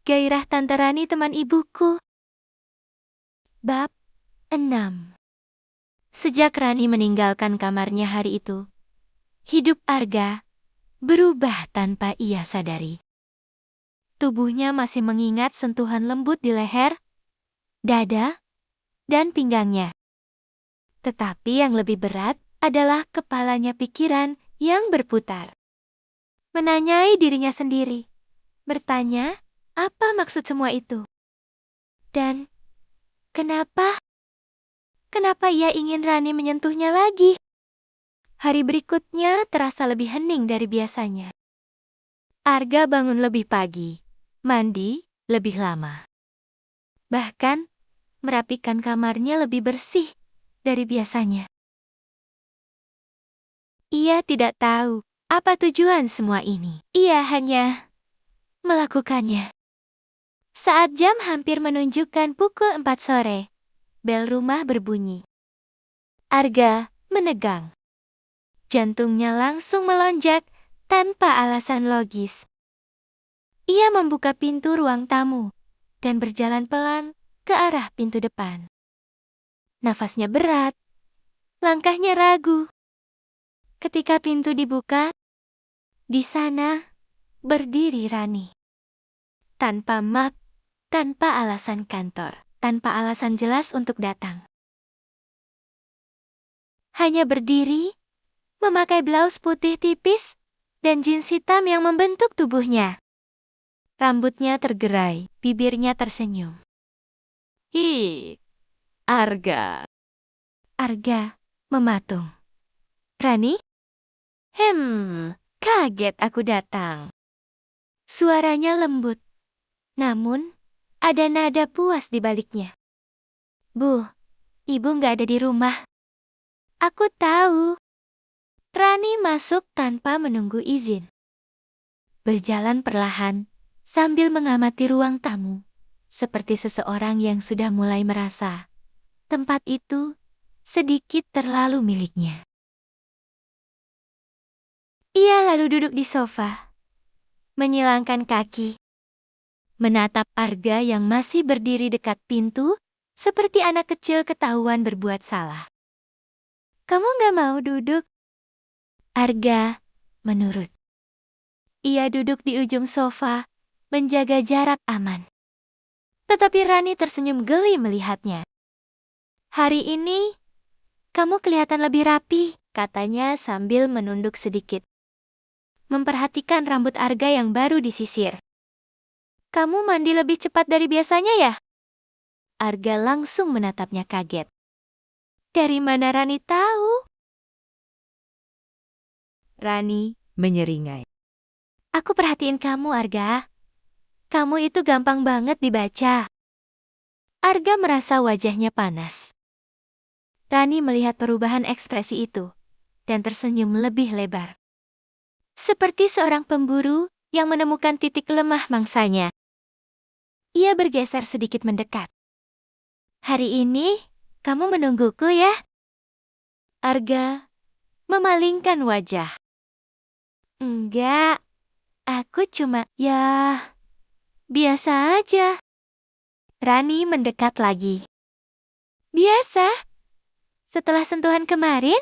Gairah Tante Rani teman ibuku. Bab 6. Sejak Rani meninggalkan kamarnya hari itu, hidup Arga berubah tanpa ia sadari. Tubuhnya masih mengingat sentuhan lembut di leher, dada, dan pinggangnya. Tetapi yang lebih berat adalah kepalanya pikiran yang berputar. Menanyai dirinya sendiri, bertanya, apa maksud semua itu? Dan kenapa ia ingin Rani menyentuhnya lagi? Hari berikutnya terasa lebih hening dari biasanya. Arga bangun lebih pagi, mandi lebih lama. Bahkan, merapikan kamarnya lebih bersih dari biasanya. Ia tidak tahu apa tujuan semua ini. Ia hanya melakukannya. Saat jam hampir menunjukkan pukul 4 sore, bel rumah berbunyi. Arga menegang. Jantungnya langsung melonjak tanpa alasan logis. Ia membuka pintu ruang tamu dan berjalan pelan ke arah pintu depan. Nafasnya berat, langkahnya ragu. Ketika pintu dibuka, di sana berdiri Rani. Tanpa map, tanpa alasan kantor, tanpa alasan jelas untuk datang. Hanya berdiri, memakai blus putih tipis dan jeans hitam yang membentuk tubuhnya. Rambutnya tergerai, bibirnya tersenyum. Hi, Arga. Arga mematung. Rani? Kaget aku datang. Suaranya lembut, namun ada nada puas di baliknya. Bu, ibu nggak ada di rumah. Aku tahu. Rani masuk tanpa menunggu izin. Berjalan perlahan sambil mengamati ruang tamu, seperti seseorang yang sudah mulai merasa tempat itu sedikit terlalu miliknya. Ia lalu duduk di sofa, menyilangkan kaki, menatap Arga yang masih berdiri dekat pintu, seperti anak kecil ketahuan berbuat salah. Kamu nggak mau duduk? Arga menurut. Ia duduk di ujung sofa, menjaga jarak aman. Tetapi Rani tersenyum geli melihatnya. Hari ini, kamu kelihatan lebih rapi, katanya sambil menunduk sedikit. Memperhatikan rambut Arga yang baru disisir. Kamu mandi lebih cepat dari biasanya ya? Arga langsung menatapnya kaget. Dari mana Rani tahu? Rani menyeringai. Aku perhatiin kamu, Arga. Kamu itu gampang banget dibaca. Arga merasa wajahnya panas. Rani melihat perubahan ekspresi itu dan tersenyum lebih lebar. Seperti seorang pemburu yang menemukan titik lemah mangsanya. Ia bergeser sedikit mendekat. Hari ini, kamu menungguku ya? Arga memalingkan wajah. Enggak, aku cuma, biasa aja. Rani mendekat lagi. Biasa? Setelah sentuhan kemarin?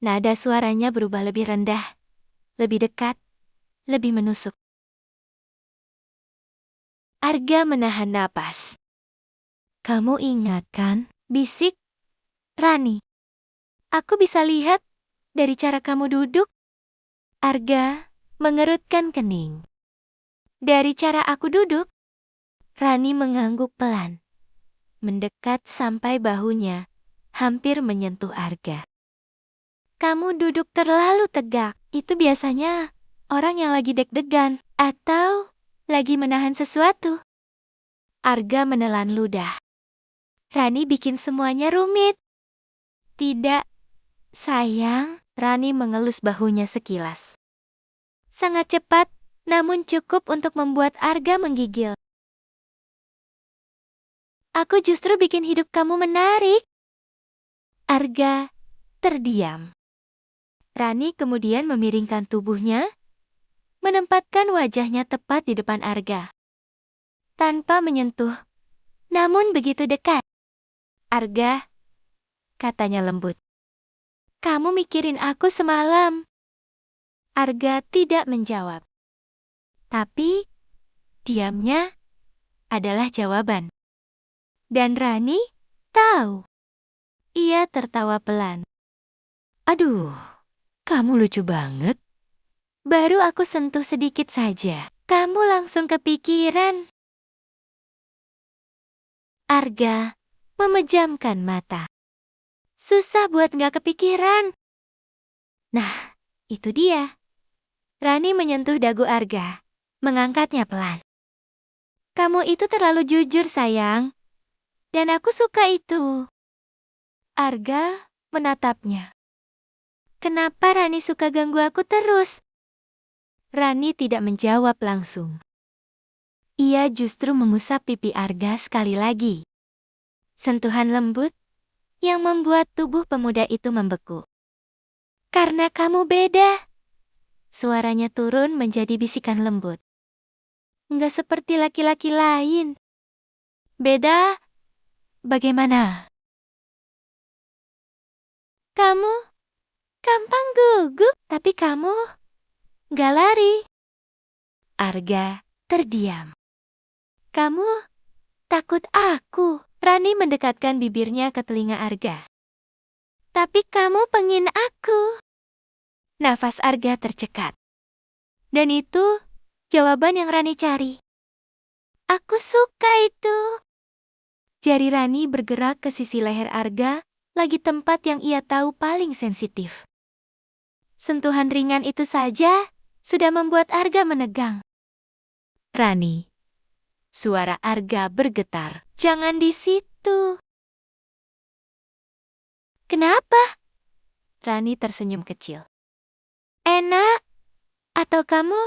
Nada suaranya berubah lebih rendah, lebih dekat, lebih menusuk. Arga menahan napas. Kamu ingat kan? Bisik Rani. Aku bisa lihat dari cara kamu duduk. Arga mengerutkan kening. Dari cara aku duduk? Rani mengangguk pelan. Mendekat sampai bahunya hampir menyentuh Arga. Kamu duduk terlalu tegak. Itu biasanya orang yang lagi deg-degan atau lagi menahan sesuatu. Arga menelan ludah. Rani bikin semuanya rumit. Tidak, sayang. Rani mengelus bahunya sekilas. Sangat cepat, namun cukup untuk membuat Arga menggigil. Aku justru bikin hidup kamu menarik. Arga terdiam. Rani kemudian memiringkan tubuhnya, menempatkan wajahnya tepat di depan Arga. tanpa menyentuh, namun begitu dekat. Arga, katanya lembut. Kamu mikirin aku semalam. Arga tidak menjawab. Tapi, diamnya adalah jawaban. Dan Rani tahu. Ia tertawa pelan. Aduh, kamu lucu banget. Baru aku sentuh sedikit saja, kamu langsung kepikiran. Arga memejamkan mata. Susah buat gak kepikiran. Nah, itu dia. Rani menyentuh dagu Arga, mengangkatnya pelan. Kamu itu terlalu jujur, sayang. Dan aku suka itu. Arga menatapnya. Kenapa Rani suka ganggu aku terus? Rani tidak menjawab langsung. Ia justru mengusap pipi Arga sekali lagi. Sentuhan lembut yang membuat tubuh pemuda itu membeku. Karena kamu beda. Suaranya turun menjadi bisikan lembut. Nggak seperti laki-laki lain. Beda? Bagaimana? Kamu gampang gugup, tapi kamu nggak lari. Arga terdiam. Kamu takut aku? Rani mendekatkan bibirnya ke telinga Arga. Tapi kamu pengen aku. Nafas Arga tercekat. Dan itu jawaban yang Rani cari. Aku suka itu. Jari Rani bergerak ke sisi leher Arga, lagi tempat yang ia tahu paling sensitif. Sentuhan ringan itu saja sudah membuat Arga menegang. Rani. Suara Arga bergetar. Jangan di situ. Kenapa? Rani tersenyum kecil. Enak. Atau kamu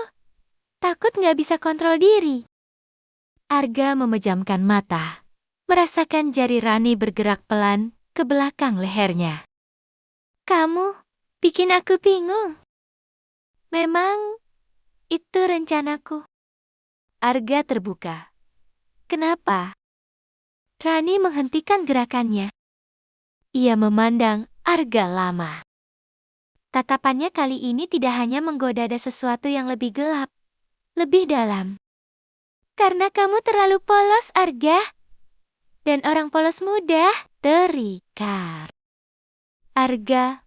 takut nggak bisa kontrol diri? Arga memejamkan mata, merasakan jari Rani bergerak pelan ke belakang lehernya. Kamu bikin aku bingung. Memang itu rencanaku. Arga terbuka. Kenapa? Rani menghentikan gerakannya. Ia memandang Arga lama. Tatapannya kali ini tidak hanya menggoda, ada sesuatu yang lebih gelap, lebih dalam. Karena kamu terlalu polos, Arga. Dan orang polos mudah terikat. Arga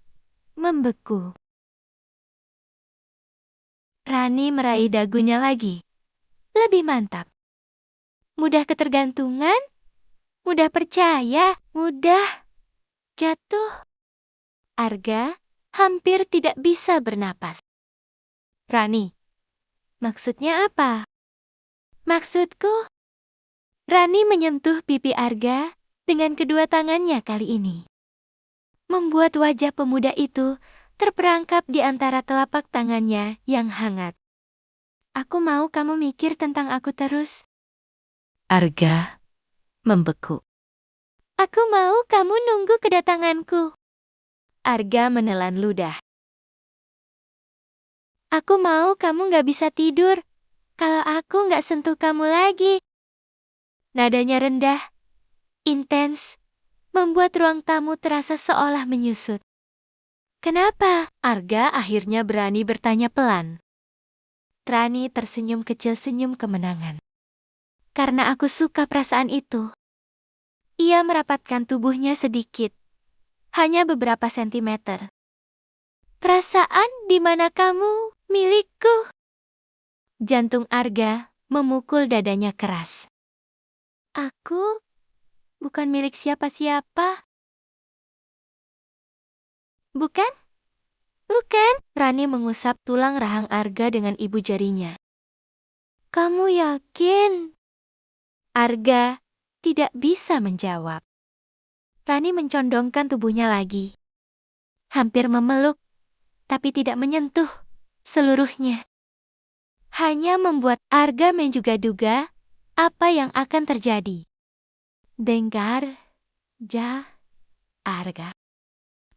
membeku. Rani meraih dagunya lagi. Lebih mantap. Mudah ketergantungan, mudah percaya, mudah jatuh. Arga hampir tidak bisa bernapas. Rani, maksudnya apa? Maksudku, Rani menyentuh pipi Arga dengan kedua tangannya kali ini. Membuat wajah pemuda itu terperangkap di antara telapak tangannya yang hangat. Aku mau kamu mikir tentang aku terus. Arga membeku. Aku mau kamu nunggu kedatanganku. Arga menelan ludah. Aku mau kamu gak bisa tidur kalau aku gak sentuh kamu lagi. Nadanya rendah, intens, membuat ruang tamu terasa seolah menyusut. Kenapa? Arga akhirnya berani bertanya pelan. Rani tersenyum kecil, senyum kemenangan. Karena aku suka perasaan itu. Ia merapatkan tubuhnya sedikit. Hanya beberapa sentimeter. Perasaan di mana kamu milikku? Jantung Arga memukul dadanya keras. Aku bukan milik siapa-siapa. Bukan? Bukan. Rani mengusap tulang rahang Arga dengan ibu jarinya. Kamu yakin? Arga tidak bisa menjawab. Rani mencondongkan tubuhnya lagi. Hampir memeluk, tapi tidak menyentuh seluruhnya. Hanya membuat Arga menduga-duga apa yang akan terjadi. Dengar, Arga.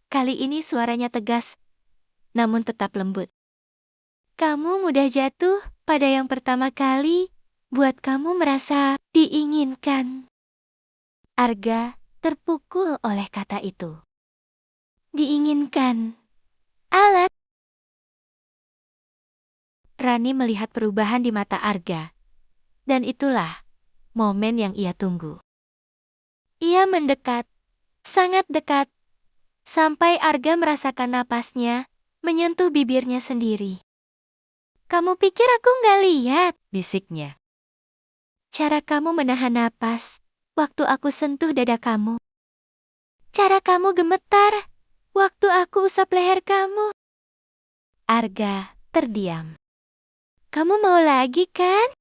Kali ini suaranya tegas, namun tetap lembut. Kamu mudah jatuh pada yang pertama kali buat kamu merasa diinginkan. Arga terpukul oleh kata itu. Diinginkan. Alat. Rani melihat perubahan di mata Arga. Dan itulah momen yang ia tunggu. Ia mendekat, sangat dekat, sampai Arga merasakan napasnya menyentuh bibirnya sendiri. Kamu pikir aku nggak lihat? Bisiknya. Cara kamu menahan napas waktu aku sentuh dada kamu. Cara kamu gemetar waktu aku usap leher kamu. Arga terdiam. Kamu mau lagi kan?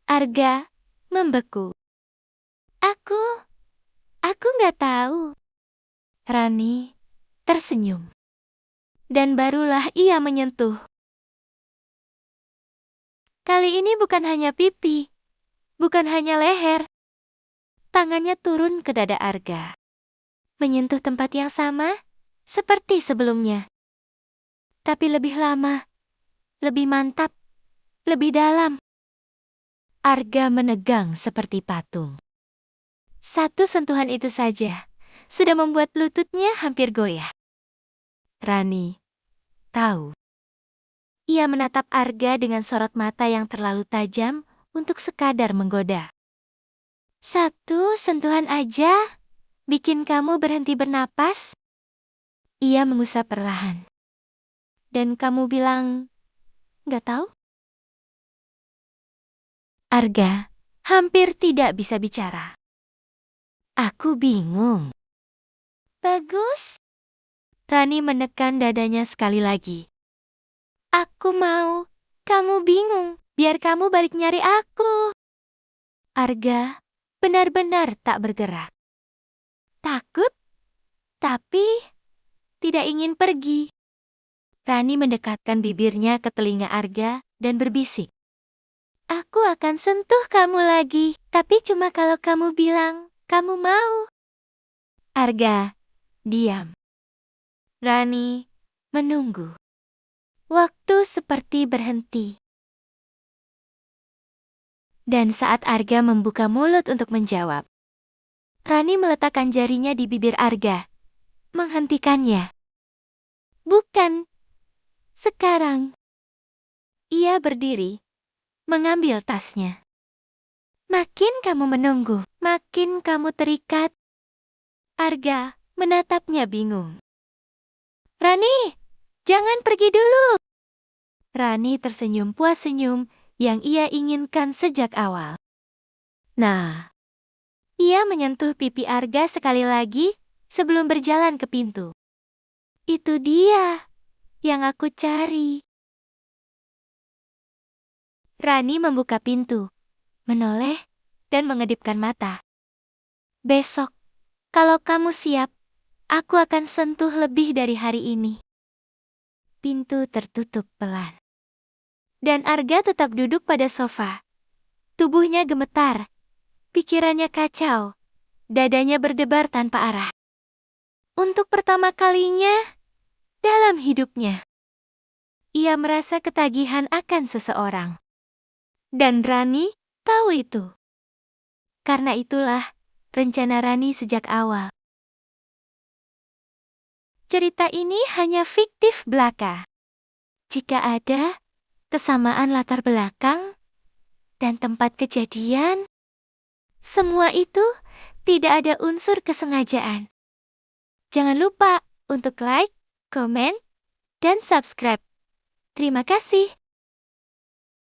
Arga membeku. Aku nggak tahu. Rani tersenyum. Dan barulah ia menyentuh. Kali ini bukan hanya pipi, bukan hanya leher. Tangannya turun ke dada Arga. Menyentuh tempat yang sama, seperti sebelumnya. Tapi lebih lama, lebih mantap, lebih dalam. Arga menegang seperti patung. Satu sentuhan itu saja sudah membuat lututnya hampir goyah. Rani tahu. Ia menatap Arga dengan sorot mata yang terlalu tajam untuk sekadar menggoda. Satu sentuhan aja bikin kamu berhenti bernapas? Ia mengusap perlahan. Dan kamu bilang, nggak tahu? Arga hampir tidak bisa bicara. Aku bingung. Bagus. Rani menekan dadanya sekali lagi. Aku mau kamu bingung, biar kamu balik nyari aku. Arga benar-benar tak bergerak. Takut, tapi tidak ingin pergi. Rani mendekatkan bibirnya ke telinga Arga dan berbisik. Aku akan sentuh kamu lagi, tapi cuma kalau kamu bilang kamu mau. Arga diam. Rani menunggu. Waktu seperti berhenti. Dan saat Arga membuka mulut untuk menjawab, Rani meletakkan jarinya di bibir Arga, menghentikannya. Bukan. Sekarang. Ia berdiri, mengambil tasnya. Makin kamu menunggu, makin kamu terikat. Arga menatapnya bingung. Rani, jangan pergi dulu. Rani tersenyum puas senyum yang ia inginkan sejak awal. Nah, ia menyentuh pipi Arga sekali lagi sebelum berjalan ke pintu. Itu dia yang aku cari. Rani membuka pintu, menoleh, dan mengedipkan mata. Besok, kalau kamu siap, aku akan sentuh lebih dari hari ini. Pintu tertutup pelan. Dan Arga tetap duduk pada sofa. Tubuhnya gemetar, pikirannya kacau, dadanya berdebar tanpa arah. Untuk pertama kalinya dalam hidupnya, ia merasa ketagihan akan seseorang. Dan Rani tahu itu. Karena itulah rencana Rani sejak awal. Cerita ini hanya fiktif belaka. Jika ada kesamaan latar belakang dan tempat kejadian, semua itu tidak ada unsur kesengajaan. Jangan lupa untuk like, komen, dan subscribe. Terima kasih.